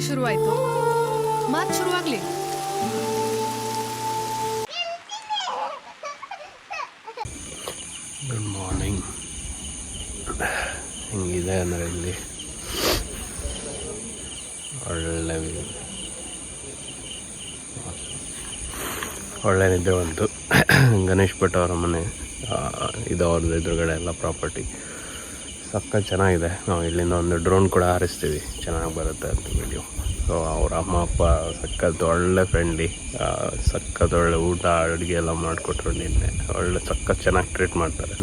ಶುರುವಾಯ್ತು. ಮಾತು ಶುರುವಾಗ್ಲಿ. Good morning. ಹಿಂಗಿದೆ ಅಂದರೆ ಇಲ್ಲಿ ಒಳ್ಳೆ ನಿದ್ದೆ ಬಂತು. ಗಣೇಶ್ ಭಟ್ ಅವರ ಮನೆ ಇದು, ಅವ್ರದ್ದು ಎದುರುಗಡೆ ಎಲ್ಲ ಪ್ರಾಪರ್ಟಿ ಸಖತ್ ಚೆನ್ನಾಗಿದೆ. ನಾವು ಇಲ್ಲಿಂದ ಒಂದು ಡ್ರೋನ್ ಕೂಡ ಹಾರಿಸ್ತೀವಿ, ಚೆನ್ನಾಗಿ ಬರುತ್ತೆ ಅಂತ ವಿಡಿಯೋ. ಸೊ ಅವ್ರ ಅಮ್ಮ ಅಪ್ಪ ಸಖತ್ ಒಳ್ಳೆ ಫ್ರೆಂಡ್ಲಿ, ಸಖತ್ ಒಳ್ಳೆ ಊಟ ಅಡುಗೆ ಎಲ್ಲ ಮಾಡಿಕೊಟ್ರು. ನಿನ್ನೆ ಒಳ್ಳೆ ಸಖತ್ ಚೆನ್ನಾಗಿ ಟ್ರೀಟ್ ಮಾಡ್ತಾರೆ.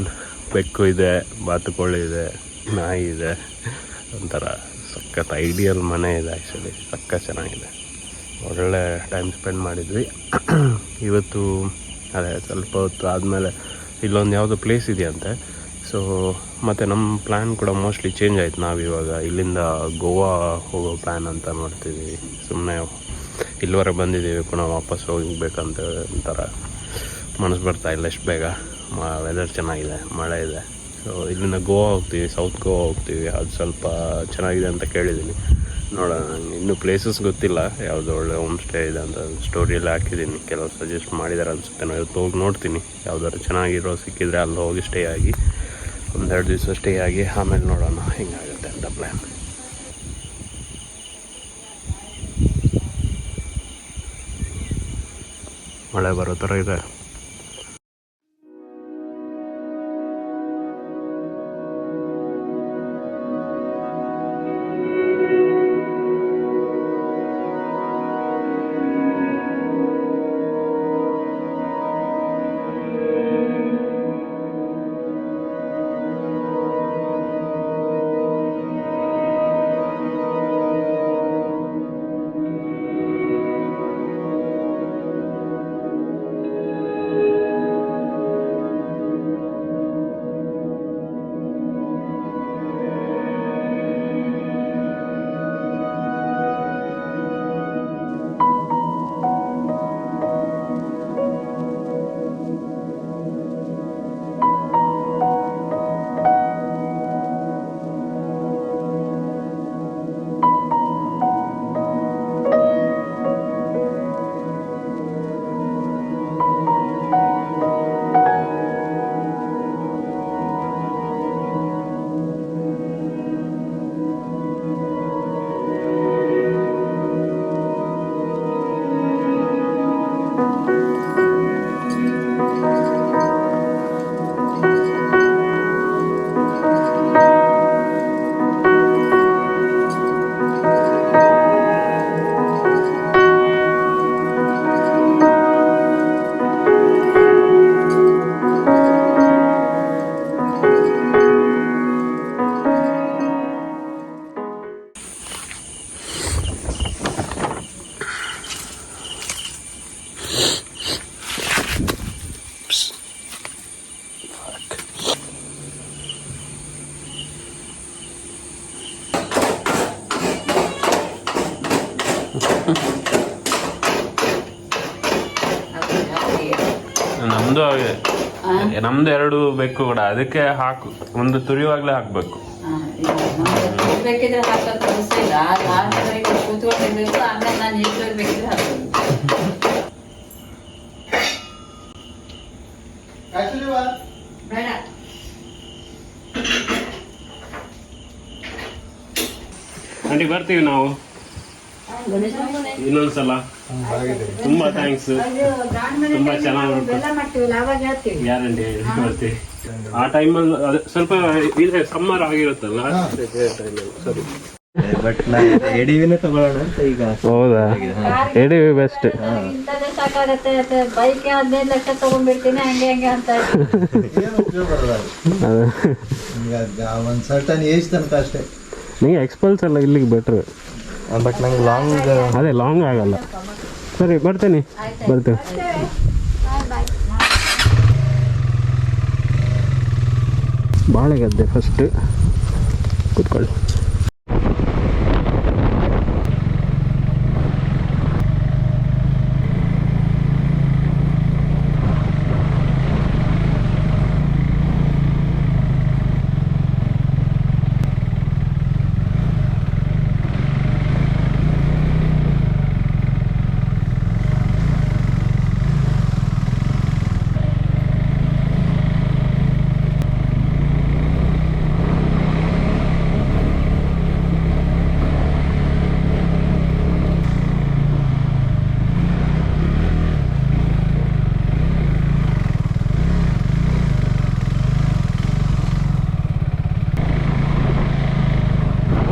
ಬೆಕ್ಕು ಇದೆ, ಬಾತುಕೋಳಿ ಇದೆ, ನಾಯಿ ಇದೆ, ಒಂಥರ ಸಖತ್ ಐಡಿಯಲ್ ಮನೆ ಇದೆ. ಆ್ಯಕ್ಚುಲಿ ಸಖತ್ ಚೆನ್ನಾಗಿದೆ, ಒಳ್ಳೆ ಟೈಮ್ ಸ್ಪೆಂಡ್ ಮಾಡಿದ್ವಿ. ಇವತ್ತು ಅದೇ ಸ್ವಲ್ಪ ಹೊತ್ತು ಆದಮೇಲೆ ಇಲ್ಲೊಂದು ಯಾವುದೋ ಪ್ಲೇಸ್ ಇದೆಯಂತೆ. ಸೊ ಮತ್ತು ನಮ್ಮ ಪ್ಲ್ಯಾನ್ ಕೂಡ ಮೋಸ್ಟ್ಲಿ ಚೇಂಜ್ ಆಯಿತು. ನಾವಿವಾಗ ಇಲ್ಲಿಂದ ಗೋವಾ ಹೋಗೋ ಪ್ಲ್ಯಾನ್ ಅಂತ ಮಾಡ್ತಿದ್ದೀವಿ. ಸುಮ್ಮನೆ ಇಲ್ಲಿವರೆಗೆ ಬಂದಿದ್ದೀವಿ, ಪುನಃ ವಾಪಸ್ ಹೋಗಬೇಕಂತ ಒಂಥರ ಮನಸ್ಸು ಬರ್ತಾಯಿಲ್ಲ. ಎಷ್ಟು ಬೇಗ ವೆದರ್ ಚೆನ್ನಾಗಿದೆ, ಮಳೆ ಇದೆ. ಸೊ ಇಲ್ಲಿಂದ ಗೋವಾ ಹೋಗ್ತೀವಿ, ಸೌತ್ ಗೋವಾ ಹೋಗ್ತೀವಿ. ಅದು ಸ್ವಲ್ಪ ಚೆನ್ನಾಗಿದೆ ಅಂತ ಕೇಳಿದ್ದೀನಿ. ನೋಡೋಣ, ನಂಗೆ ಇನ್ನೂ ಪ್ಲೇಸಸ್ ಗೊತ್ತಿಲ್ಲ ಯಾವುದು ಒಳ್ಳೆ ಹೋಮ್ ಸ್ಟೇ ಇದೆ ಅಂತ. ಸ್ಟೋರಿಯಲ್ಲಿ ಹಾಕಿದ್ದೀನಿ, ಕೆಲವು ಸಜೆಸ್ಟ್ ಮಾಡಿದ್ದಾರೆ ಅನಿಸುತ್ತೆ. ನಾನು ಇವತ್ತು ಹೋಗಿ ನೋಡ್ತೀನಿ, ಯಾವುದಾದ್ರು ಚೆನ್ನಾಗಿರೋ ಸಿಕ್ಕಿದರೆ ಅಲ್ಲಿ ಹೋಗಿ ಸ್ಟೇ ಆಗಿ ಒಂದೆರಡು ದಿವಸ ಸ್ಟೇ ಆಗಿ ಆಮೇಲೆ ನೋಡೋಣ ಹೆಂಗಾಗುತ್ತೆ ಅಂತ ಪ್ಲ್ಯಾನ್. ಮಳೆ ಬರೋ ಥರ ಇದೆ. ನಮ್ದು ಹಾಗೆ, ನಮ್ದು ಎರಡು ಬೆಕ್ಕು ಕೂಡ, ಅದಕ್ಕೆ ಹಾಕು ಒಂದು ತುರಿಯುವಾಗ್ಲೇ ಹಾಕ್ಬೇಕು. ಆಂಟಿ ಬರ್ತೀವಿ ನಾವು ಇನ್ನೊಂದ್ಸಲ. ತುಂಬಾ ಥ್ಯಾಂಕ್ಸ್, ತುಂಬಾ ಚೆನ್ನಾಗಿ ಗ್ಯಾರಂಟಿ ಬರ್ತೀವಿ. ಆ ಟೈಮಲ್ಲಿ ಅದೇ ಸ್ವಲ್ಪ ಇದೆ, ಸಮ್ಮರ್ ಆಗಿರುತ್ತಲ್ಲ. ಸರಿ, ಬಟ್ ಎಡಿವಿನೇ ತಗೊಳ್ಳೋಣ ಅಂತ ಈಗ. ಹೌದಾ, ಎಡಿವಿ ಬೆಸ್ಟ್. ಬೈಕ್ 15 ಲಕ್ಷ ತಗೊಂಡ್ಬಿಡ್ತೀನಿ ಹಂಗೆ ಹಂಗೆ ಅಂತ. ಒಂದ್ ಸರ್ಟನ್ ಏಜ್ ತನಕ ಅಷ್ಟೇ. ನಿಂಗೆ ಎಕ್ಸ್ಪಲ್ಸ್ ಅಲ್ಲ ಇಲ್ಲಿಗೆ ಬೆಟ್ರ್, ಬಟ್ ನಂಗೆ ಲಾಂಗ್ ಅದೇ ಲಾಂಗ್ ಆಗಲ್ಲ. ಸರಿ ಬರ್ತೀನಿ, ಬರ್ತೇವೆ. ಬಾಳೆಗದ್ದೆ ಫಸ್ಟ್ ಕೂತ್ಕೊಳ್ಳಿ.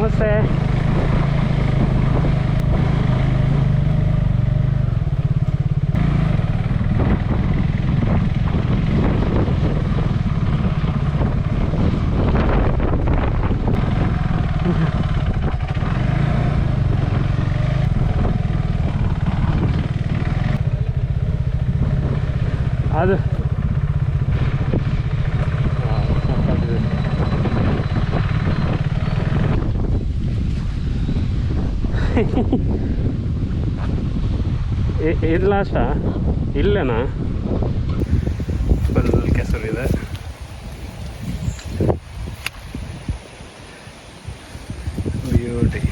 ನಮಸ್ತೆ. ಅದು ಇದು ಲಾಸ್ಟಾ? ಇಲ್ಲೇನಾ? ಫುಲ್ ಕೆಸರಿದೆ. ಬ್ಯೂಟಿ.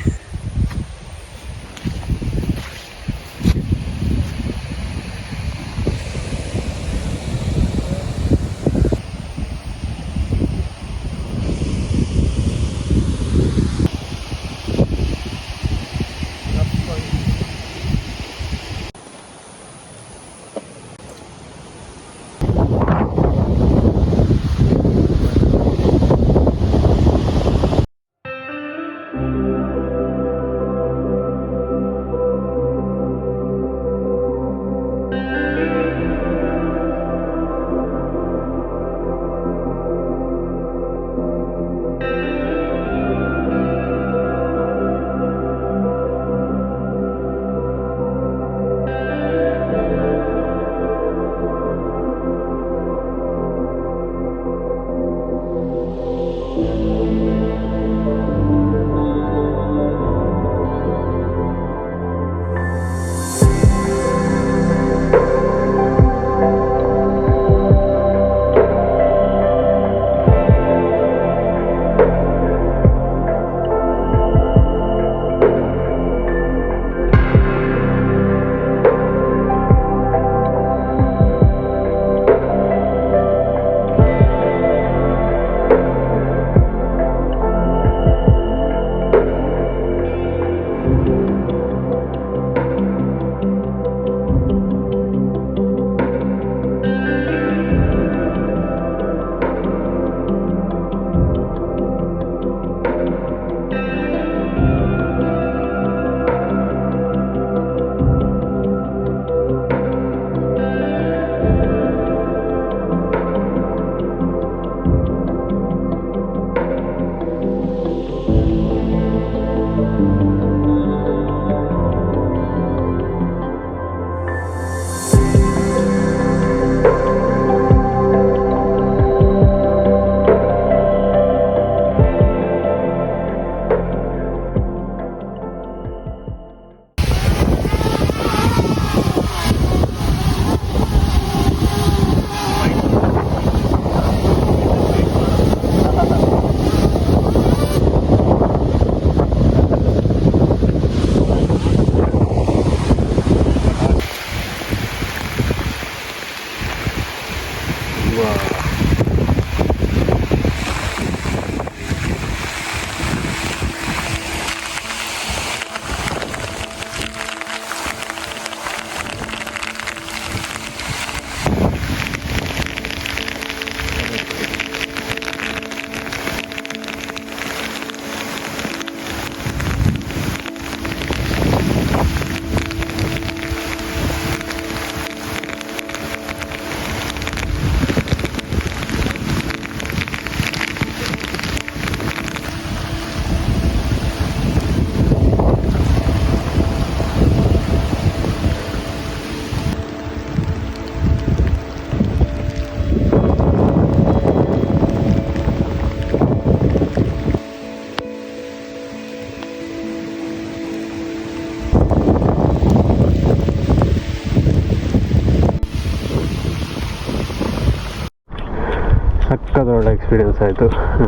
ಸಕ್ಕದೊಳ್ಳೆ ಎಕ್ಸ್ಪೀರಿಯನ್ಸ್ ಆಯಿತು.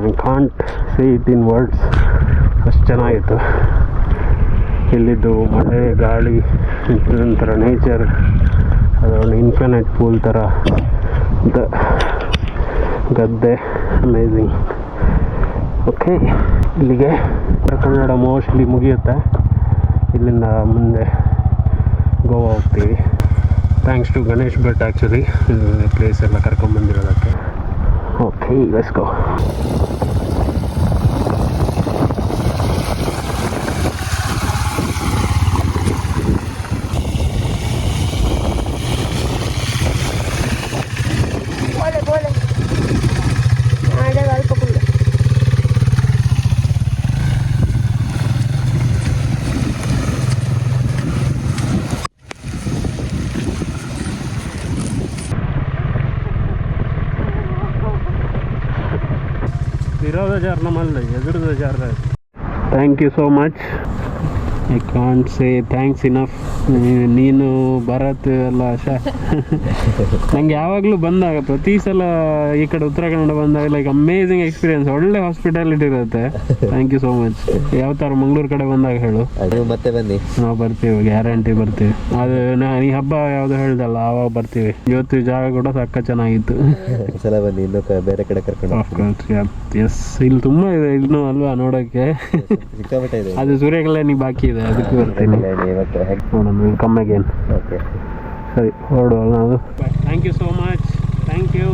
I can't say it in words, ಅಷ್ಟು ಚೆನ್ನಾಗಿತ್ತು. ಇಲ್ಲಿದ್ದು ಮಳೆ, ಗಾಳಿ, ಒಂಥರ ನೇಚರ್, ಅದೊಂದು ಇನ್ಫಿನೈಟ್ ಪೂಲ್ ಥರ ಗದ್ದೆ, ಅಮೇಝಿಂಗ್. ಓಕೆ, ಇಲ್ಲಿಗೆ ಉತ್ತರ ಕನ್ನಡ ಮೋಸ್ಟ್ಲಿ ಮುಗಿಯುತ್ತೆ. ಇಲ್ಲಿಂದ ಮುಂದೆ ಗೋವಾ ಹೋಗ್ತೀವಿ. Thanks to Ganesh Bhat actually place ಎಲ್ಲ ಕರ್ಕೊಂಬಂದಿರೋದಕ್ಕೆ. Okay, let's go. ವಿರೋಧ ಜಾರ್ ನಮ್ಮಲ್ಲ ಎದುರದ ಜಾರ. Thank you so much. I can't say thanks enough. ನೀನು ಭರತ್ ಎಲ್ಲ ನಂಗೆ ಯಾವಾಗಲೂ ಬಂದಾಗ ಪ್ರತಿ ಸಲ ಈ ಕಡೆ ಉತ್ತರ ಕನ್ನಡ ಬಂದಾಗ ಲೈಕ್ ಅಮೇಝಿಂಗ್ ಎಕ್ಸ್ಪೀರಿಯನ್ಸ್. ಒಳ್ಳೆ ಹಾಸ್ಪಿಟಾಲಿಟಿ ಇರುತ್ತೆ. Thank you so much. ಯಾವ ಥರ ಮಂಗಳೂರು ಕಡೆ ಬಂದಾಗ ಹೇಳು, ಮತ್ತೆ ಬನ್ನಿ, ನಾವು ಬರ್ತೀವಿ, ಗ್ಯಾರಂಟಿ ಬರ್ತೀವಿ. ಅದು ಈ ಹಬ್ಬ ಯಾವುದು ಹೇಳ್ದಲ್ಲ ಆವಾಗ ಬರ್ತೀವಿ. ಇವತ್ತು ಜಾಗ ಕೂಡ ಸಕ್ಕ ಚೆನ್ನಾಗಿತ್ತು. ಸಲ ಬನ್ನಿ, ಇನ್ನು ಬೇರೆ ಕಡೆ ಕರ್ಕೊಂಡು. ಎಸ್, ಇಲ್ಲಿ ತುಂಬ ಇದೆ ಇನ್ನೂ ಅಲ್ವಾ ನೋಡೋಕ್ಕೆ. ಸಿಕ್ಕಾಪಟ್ಟೆ ಇದೆ. ಅದು ಸೂರ್ಯಕಲ್ಯಾಣಿ ಬಾಕಿ ಇದೆ, ಅದಕ್ಕೆ ಬರ್ತೀನಿ. ನೋಡೋಣ, ಕಮ್ ಅಗೇನ್. ಓಕೆ, ಸರಿ ಹೊರಡುವ ನಾವು. Thank you so much. Thank you.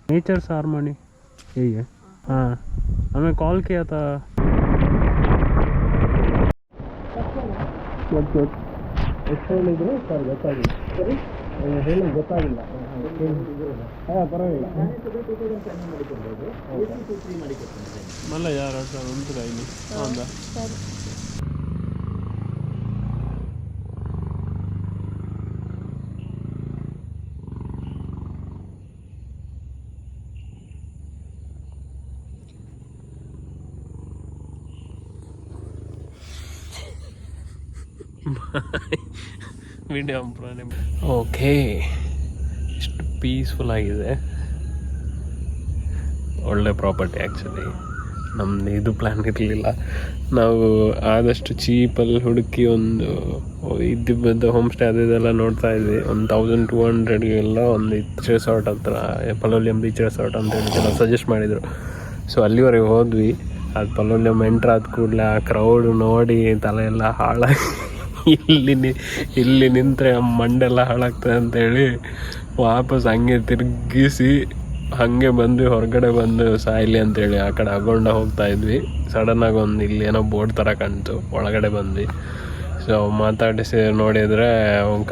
Nature harmony यही है. हाँ, हमें कॉल किया था. ಹೇಳಿದ್ರು ಸರ್ ಗೊತ್ತಾಗಿಲ್ಲ. ಹೇಳಿ ಗೊತ್ತಾಗಿಲ್ಲ. ಹಾಂ ಪರವಾಗಿಲ್ಲ. ಮಲ್ಲ ಯಾರು ಸರ್ ಉಂಟು ಇಲ್ಲಿ ಹೌದಾ. ವಿಡಿಯೋ ಓಕೆ, ಇಷ್ಟು ಪೀಸ್ಫುಲ್ ಆಗಿದೆ. ಒಳ್ಳೆ ಪ್ರಾಪರ್ಟಿ ಆ್ಯಕ್ಚುಲಿ. ನಮ್ಮದು ಇದು ಪ್ಲ್ಯಾನ್ ಇರಲಿಲ್ಲ. ನಾವು ಆದಷ್ಟು ಚೀಪಲ್ಲಿ ಹುಡುಕಿ ಒಂದು ಇದ್ದಿದ್ದು ಹೋಮ್ ಸ್ಟೇ ಅದೆಲ್ಲ ನೋಡ್ತಾ ಇದ್ವಿ. ಒಂದು 1200 ಒಂದು ಬೀಚ್ ರೆಸಾರ್ಟ್ ಹತ್ರ, ಪಲೋಲಿಯಂ ಬೀಚ್ ರೆಸಾರ್ಟ್ ಅಂತ ಹೇಳಿ ಸಜೆಸ್ಟ್ ಮಾಡಿದರು. ಸೊ ಅಲ್ಲಿವರೆಗೆ ಹೋದ್ವಿ. ಅದು ಪಲೋಲಿಯಂ ಎಂಟ್ರ್ ಆದ ಕೂಡಲೇ ಆ ಕ್ರೌಡ್ ನೋಡಿ ತಲೆ ಎಲ್ಲ ಹಾಳಾಗಿ ಇಲ್ಲಿ ನಿಂತರೆ ಮಂಡೆಲ್ಲ ಹಾಳಾಗ್ತದೆ ಅಂತೇಳಿ ವಾಪಸ್ ಹಂಗೆ ತಿರುಗಿಸಿ ಹಾಗೆ ಬಂದ್ವಿ. ಹೊರಗಡೆ ಬಂದು ಸಾಯ್ಲಿ ಅಂತೇಳಿ ಆ ಕಡೆ ಅಗೊಂಡ ಹೋಗ್ತಾ ಇದ್ವಿ. ಸಡನ್ನಾಗಿ ಒಂದು ಇಲ್ಲಿ ಏನೋ ಬೋರ್ಡ್ ಥರ ಕಾಣ್ತು, ಒಳಗಡೆ ಬಂದ್ವಿ. ಸೊ ಮಾತಾಡಿಸಿ ನೋಡಿದರೆ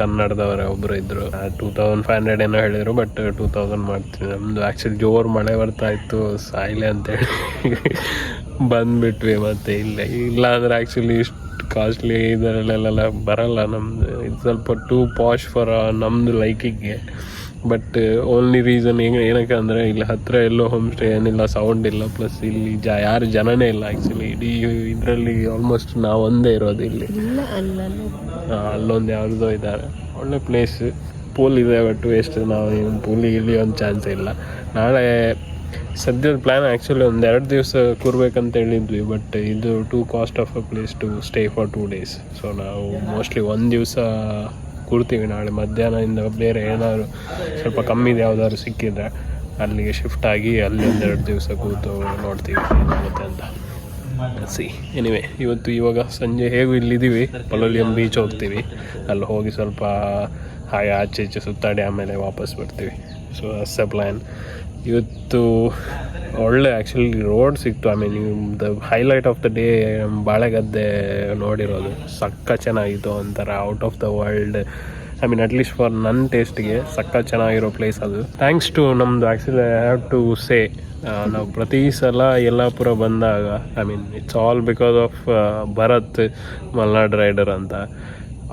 ಕನ್ನಡದವರೇ ಒಬ್ಬರು ಇದ್ದರು. 2500 ಏನೋ ಹೇಳಿದರು, ಬಟ್ 2000 ಮಾಡ್ತೀವಿ. ನಮ್ಮದು ಆ್ಯಕ್ಚುಲಿ ಜೋರು ಮಳೆ ಬರ್ತಾ ಇತ್ತು, ಸಾಯ್ಲಿ ಅಂತೇಳಿ ಬಂದುಬಿಟ್ವಿ. ಮತ್ತು ಇಲ್ಲ ಅಂದರೆ ಆ್ಯಕ್ಚುಲಿ ಇಷ್ಟು ಕಾಸ್ಟ್ಲಿ ಇದರಲ್ಲೆಲ್ಲ ಬರಲ್ಲ. ನಮ್ಮದು ಇದು ಸ್ವಲ್ಪ ಟೂ ಪಾಶ್ ಫಾರ್ ನಮ್ಮದು ಲೈಕಿಗೆ. ಬಟ್ ಓನ್ಲಿ ರೀಸನ್ ಏನಕ್ಕೆ ಅಂದರೆ ಇಲ್ಲಿ ಹತ್ತಿರ ಎಲ್ಲೋ ಹೋಮ್ ಸ್ಟೇ ಏನಿಲ್ಲ, ಸೌಂಡ್ ಇಲ್ಲ, ಪ್ಲಸ್ ಇಲ್ಲಿ ಯಾರು ಜನನೇ ಇಲ್ಲ. ಆ್ಯಕ್ಚುಲಿ ಇಡೀ ಇದರಲ್ಲಿ ಆಲ್ಮೋಸ್ಟ್ ನಾವು ಒಂದೇ ಇರೋದು ಇಲ್ಲಿ. ಅಲ್ಲೊಂದು ಯಾವುದೋ ಇದ್ದಾರೆ, ಒಳ್ಳೆ ಪ್ಲೇಸ್. ಪೂಲ್ ಇದೆ, ಬಟ್ ವೇಸ್ಟ್. ನಾವು ಪೂಲಿಗೆ ಇಲ್ಲಿ ಒಂದು ಚಾನ್ಸೇ ಇಲ್ಲ. ನಾಳೆ ಸದ್ಯದ ಪ್ಲ್ಯಾನ್ ಆ್ಯಕ್ಚುಲಿ 2 ದಿವಸ ಕೂರ್ಬೇಕಂತ ಹೇಳಿದ್ವಿ, ಬಟ್ ಇದು too cost of a place to stay for 2 days. So ನಾವು ಮೋಸ್ಟ್ಲಿ 1 ದಿವಸ ಕೂರ್ತೀವಿ. ನಾಳೆ ಮಧ್ಯಾಹ್ನದಿಂದ ಬೇರೆ ಏನಾದ್ರು ಸ್ವಲ್ಪ ಕಮ್ಮಿದು ಯಾವುದಾದ್ರು ಸಿಕ್ಕಿದ್ರೆ ಅಲ್ಲಿಗೆ ಶಿಫ್ಟ್ ಆಗಿ ಅಲ್ಲಿ 2 ದಿವಸ ಕೂತು ನೋಡ್ತೀವಿ ಏನಾಗುತ್ತೆ ಅಂತ. ಸಿ ಎನಿವೆ, ಇವಾಗ ಸಂಜೆ ಹೇಗೂ ಇಲ್ಲಿದ್ದೀವಿ, ಪಲೋಲಿಯಂ ಬೀಚ್ ಹೋಗ್ತೀವಿ. ಅಲ್ಲಿ ಹೋಗಿ ಸ್ವಲ್ಪ ಹಾಗೆ ಆಚೆ ಈಚೆ ಸುತ್ತಾಡಿ ಆಮೇಲೆ ವಾಪಸ್ ಬರ್ತೀವಿ. So as a plan. ಇವತ್ತು ಒಳ್ಳೆ ಆ್ಯಕ್ಚುಲಿ ರೋಡ್ ಸಿಕ್ತು. I mean the highlight of the day Balegadde ನೋಡಿರೋದು ಸಕ್ಕ ಚೆನ್ನಾಗಿತ್ತು, ಒಂಥರ out of the world. I mean at least for ನನ್ನ ಟೇಸ್ಟ್ಗೆ ಸಕ್ಕ ಚೆನ್ನಾಗಿರೋ ಪ್ಲೇಸ್ ಅದು. ಥ್ಯಾಂಕ್ಸ್ ಟು ನಮ್ಮದು actually I have to say, ನಾವು ಪ್ರತಿ ಸಲ ಯಲ್ಲಾಪುರ ಬಂದಾಗ I mean it's all because of Bharat Malnad rider ಅಂತ.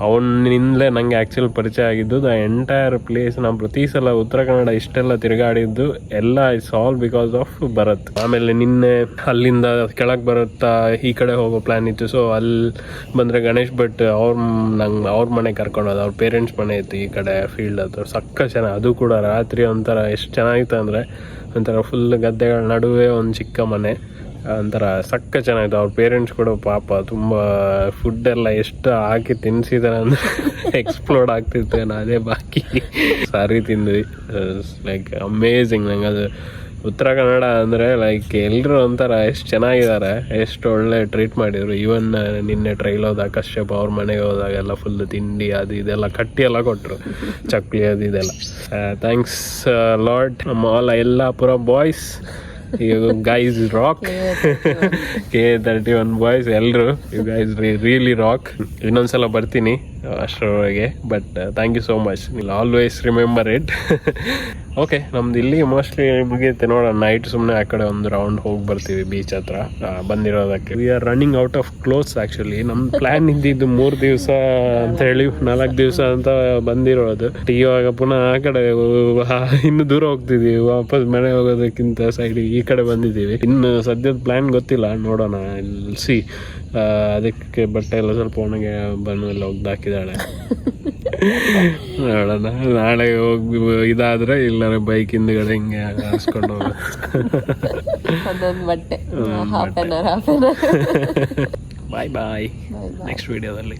ಅವನಿಂದಲೇ ನನಗೆ ಆ್ಯಕ್ಚುಲಿ ಪರಿಚಯ ಆಗಿದ್ದು ದ ಎಂಟೈರ್ ಪ್ಲೇಸ್. ನಾವು ಪ್ರತಿ ಸಲ ಉತ್ತರ ಕನ್ನಡ ಇಷ್ಟೆಲ್ಲ ತಿರುಗಾಡಿದ್ದು ಎಲ್ಲ it's all because of Bharat. ಆಮೇಲೆ ನಿನ್ನೆ ಅಲ್ಲಿಂದ ಕೆಳಗೆ ಬರುತ್ತಾ ಈ ಕಡೆ ಹೋಗೋ ಪ್ಲ್ಯಾನ್ ಇತ್ತು. ಸೊ ಅಲ್ಲಿ ಬಂದರೆ ಗಣೇಶ್ ಭಟ್ ಅವ್ರ ಮನೆ ಕರ್ಕೊಂಡೋದು. ಅವ್ರ ಪೇರೆಂಟ್ಸ್ ಮನೆ ಇತ್ತು ಈ ಕಡೆ ಫೀಲ್ಡ್ ಹತ್ರ. ಸಕ್ಕ ಚೆನ್ನಾಗಿ, ಅದು ಕೂಡ ರಾತ್ರಿ ಒಂಥರ ಎಷ್ಟು ಚೆನ್ನಾಗಿತ್ತು ಅಂದರೆ ಒಂಥರ ಫುಲ್ ಗದ್ದೆಗಳ ನಡುವೆ ಒಂದು ಚಿಕ್ಕ ಮನೆ, ಒಂಥರ ಸಕ್ಕ ಚೆನ್ನಾಗಿತ್ತು. ಅವ್ರ ಪೇರೆಂಟ್ಸ್ ಕೂಡ ಪಾಪ ತುಂಬ ಫುಡ್ಡೆಲ್ಲ ಎಷ್ಟು ಹಾಕಿ ತಿನ್ನಿಸಿದಾರೆ ಅಂದರೆ ಎಕ್ಸ್ಪ್ಲೋರ್ಡ್ ಆಗ್ತಿತ್ತು. ಅದೇ ಬಾಕಿ ಸಾರಿ ತಿಂದ್ವಿ. Like amazing. ನಂಗೆ ಅದು ಉತ್ತರ ಕನ್ನಡ ಅಂದರೆ ಲೈಕ್ ಎಲ್ಲರೂ ಒಂಥರ ಎಷ್ಟು ಚೆನ್ನಾಗಿದ್ದಾರೆ, ಎಷ್ಟು ಒಳ್ಳೆ ಟ್ರೀಟ್ ಮಾಡಿದರು. ಈವನ್ ನಿನ್ನೆ ಟ್ರೈಲ್ ಹೋದಾಗ ಕಶ್ಯಪ್ ಅವ್ರ ಮನೆಗೆ ಹೋದಾಗೆಲ್ಲ ಫುಲ್ ತಿಂಡಿ ಅದು ಇದೆಲ್ಲ ಕಟ್ಟಿ ಎಲ್ಲ ಕೊಟ್ಟರು, ಚಕ್ಲಿ ಅದು ಇದೆಲ್ಲ. Thanks lord all Yellapur boys. You guys rock. K31 boys ಎಲ್ಲರೂ, you guys really rock. ಇನ್ನೊಂದ್ಸಲ ಬರ್ತೀನಿ ಅಷ್ಟರವರೆಗೆ, but thank you so much. Always remember it. Okay, ನಮ್ದು ಇಲ್ಲಿ ಮೋಸ್ಟ್ಲಿ ಮುಗಿಯುತ್ತೆ. ನೋಡೋಣ, ನೈಟ್ ಸುಮ್ಮನೆ ಆ ಕಡೆ ಒಂದು ರೌಂಡ್ ಹೋಗಿ ಬರ್ತೀವಿ ಬೀಚ್ ಹತ್ರ ಬಂದಿರೋದಕ್ಕೆ. We are running out of clothes. Actually ನಮ್ಮ ಪ್ಲ್ಯಾನ್ ಇದ್ದಿದ್ದು 3 ದಿವಸ ಅಂತ ಹೇಳಿ 4 ದಿವಸ ಅಂತ ಬಂದಿರೋದು. ಇವಾಗ ಪುನಃ ಆ ಕಡೆ ಇನ್ನು ದೂರ ಹೋಗ್ತಿದ್ದೀವಿ, ವಾಪಸ್ ಮನೆ ಹೋಗೋದಕ್ಕಿಂತ ಸೈಡಿಗೆ ಈ ಕಡೆ ಬಂದಿದ್ದೀವಿ. ಇನ್ನು ಸದ್ಯದ ಪ್ಲ್ಯಾನ್ ಗೊತ್ತಿಲ್ಲ, ನೋಡೋಣ ಸಿ. ಅದಕ್ಕೆ ಬಟ್ಟೆ ಎಲ್ಲ ಸ್ವಲ್ಪ ಒಣಗೆ ಎಲ್ಲ ಒಗ್ದು ಹಾಕಿದ್ದಾಳೆ. ನೋಡೋಣ, ನಾಳೆ ಹೋಗಿ ಇದಾದರೆ ಇಲ್ಲಾರೆ ಬೈಕ್ ಹಿಂದ್ಗಡೆ ಹಿಂಗೆ ಹಾಸ್ಕೊಂಡು ಹೋಗೋದು. ಬಾಯ್ ಬಾಯ್. ನೆಕ್ಸ್ಟ್ ವಿಡಿಯೋದಲ್ಲಿ.